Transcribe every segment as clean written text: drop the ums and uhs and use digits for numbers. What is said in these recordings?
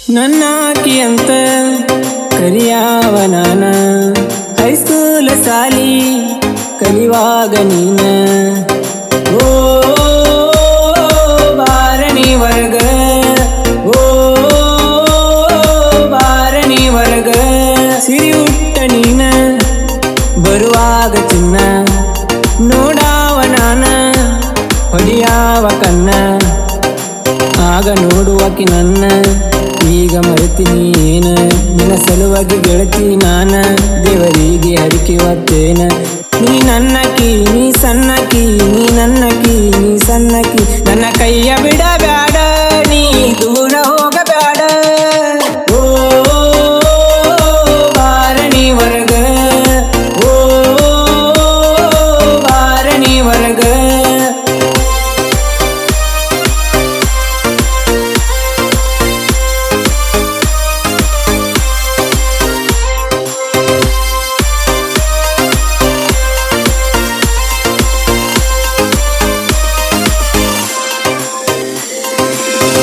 ನನ್ನಾಕಿ ಅಂತ ಕರಿಯಾವ ನಾನ ಹೈಸ್ಕೂಲ ಸಾಲಿ ಕಲಿವಾಗ ನೀನ ಓ ಬಾರಣಿ ವರ್ಗ ಓ ಬಾರಣಿ ವರ್ಗ ಸಿರಿ ಉಟ್ಟ ನೀನ ಬರುವಾಗ ಚಿನ್ನ ನೋಡಾವ ನಾನ ಹೊಡಿಯಾವ ಕನ್ನ ಆಗ ನೋಡುವಕಿ ನನ್ನ ಈಗ ಮರೆತೀನಿ ಏನ ನಿನ್ನ ಸಲುವಾಗಿ ಗೆಳತಿ ನಾನ ದೇವರಿಗೆ ಹರಿಕೆ ಹೊತ್ತೇನ ನೀ ನನ್ನಕಿ ನೀ ಸಣ್ಣಕಿ ನೀ ನನ್ನಕಿ ನೀ ಸಣ್ಣಕಿ ನನ್ನ ಕೈಯ ಬಿಡಬ್ಯಾಡ ನೀ ದೂರ ಹೋಗಬ್ಯಾಡ ಓ ಬಾರಣಿ ವರ್ಗ ಓ ಬಾರಣಿ ವರ್ಗ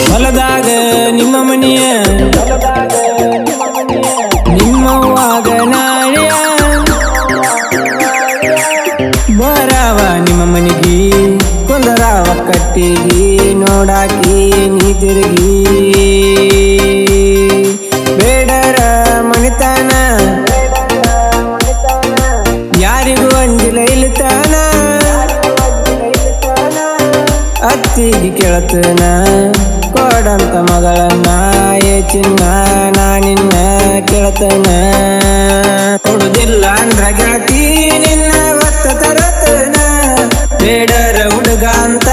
ಹೊಲದಾಗ ನಿಮ್ಮ ಮನೆಯ ನಿಮ್ಮವ್ವಾಗ ನಾಳೆಯ ಬರವ ನಿಮ್ಮ ಮನೆಗಿ ಕೊಂದರಾವ ಕಟ್ಟಿಗಿ ನೋಡಾಕಿ ನೀ ತಿರುಗಿ ಬೇಡರ ಮಣಿತಾನ ಯಾರಿಗೂ ಅಂಜಿಲ ಇಲ್ತಾನ ಅತ್ತಿಗೆ ಕೇಳತನ ಕೊಡಂತ ಮಗಳನ್ನ ಏ ಚಿನ್ನ ನಾನಿನ್ನ ಕೇಳತನ ಕೊಡುದಿಲ್ಲ ಅಂದ್ರ ಗೆಳತಿ ನಿನ್ನ ಒತ್ತ ತರತನ ಬೇಡರ ಹುಡುಗ ಅಂತ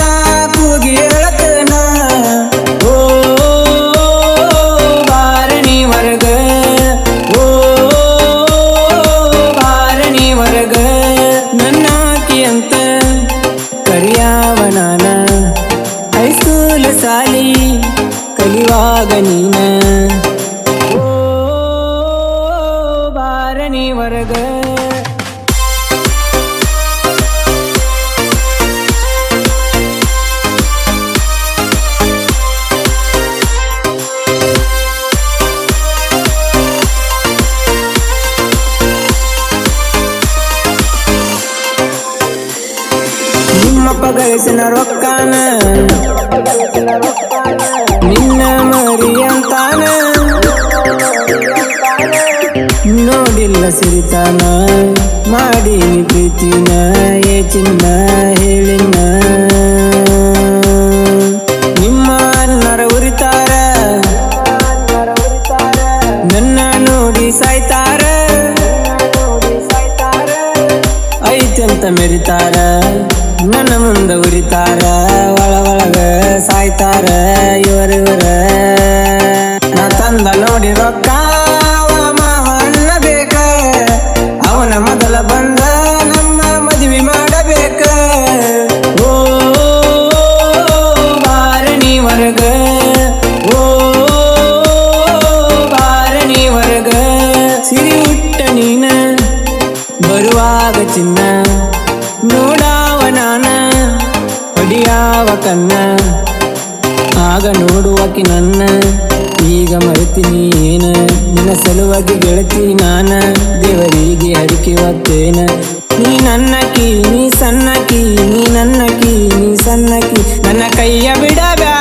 ನಾ ಕೂಗಿ ಹೇಳತನ ಓ ಬಾರಣಿ ವರ್ಗ ಓ ಬಾರಣಿ ವರ್ಗ ನನ್ನಾಕಿ ಅಂತ ಕರಿಯಾವ ನಾನ ಹೈಸ್ಕೂಲ ಸಾಲಿ ಕಲಿವಾಗ ನೀನ ಓ ಬಾರಣಿ ವರ್ಗ ನಿಮ್ಮಪ್ಪ ಗಳಿಸಿನ ರೊಕ್ಕಾನ ನಿನ್ನ ಮರಿ ಅಂತಾನ ನೋಡಿಲ್ಲ ಸಿರಿತಾನ ಮಾಡಿ ಪ್ರೀತಿನ ಏ ಚಿನ್ನ ಹೇಳಿನ ನಿಮ್ಮ ಅನ್ನರ ಉರಿತಾರ ನನ್ನ ನೋಡಿ ಸಾಯ್ತಾರ ಐತಂತ ಮೆರಿತಾರ ನನ್ನ ಮುಂದ ಉರಿತಾರ ಒಳ ಒಳಗ ಸಾಯ್ತಾರ ಇವರಿವರ ನಾ ತಂದ ನೋಡಿ ರೊಕ್ಕ ಮಾವ ಅನ್ನಬೇಕ ಅವನ ಮೊದಲ ಬಂದ ನಮ್ಮ ಮದುವೆ ಮಾಡಬೇಕ ಓ ಬಾರಣಿ ವರ್ಗ ಓ ಬಾರಣಿ ವರ್ಗ ಸಿರಿ ಉಟ್ಟ ನೀನ ಬರುವಾಗ ಚಿನ್ನ ನೋಡಾವ ನಾನ ಹೊಡಿಯಾವ ಕನ್ನ ಆಗ ನೋಡುವಕಿ ನನ್ನ ಈಗ ಮರೆತೀನಿ ಏನ ನಿನ್ನ ಸಲುವಾಗಿ ಗೆಳತಿ ನಾನ ದೇವರಿಗೆ ಹರಿಕೆ ಹೊತ್ತೇನ ನೀ ನನ್ನಕಿ ನೀ ಸಣ್ಣಕಿ ನೀ ನನ್ನಕಿ ನೀ ಸಣ್ಣಕಿ ನನ್ನ ಕೈಯ ಬಿಡಬ್ಯಾಡ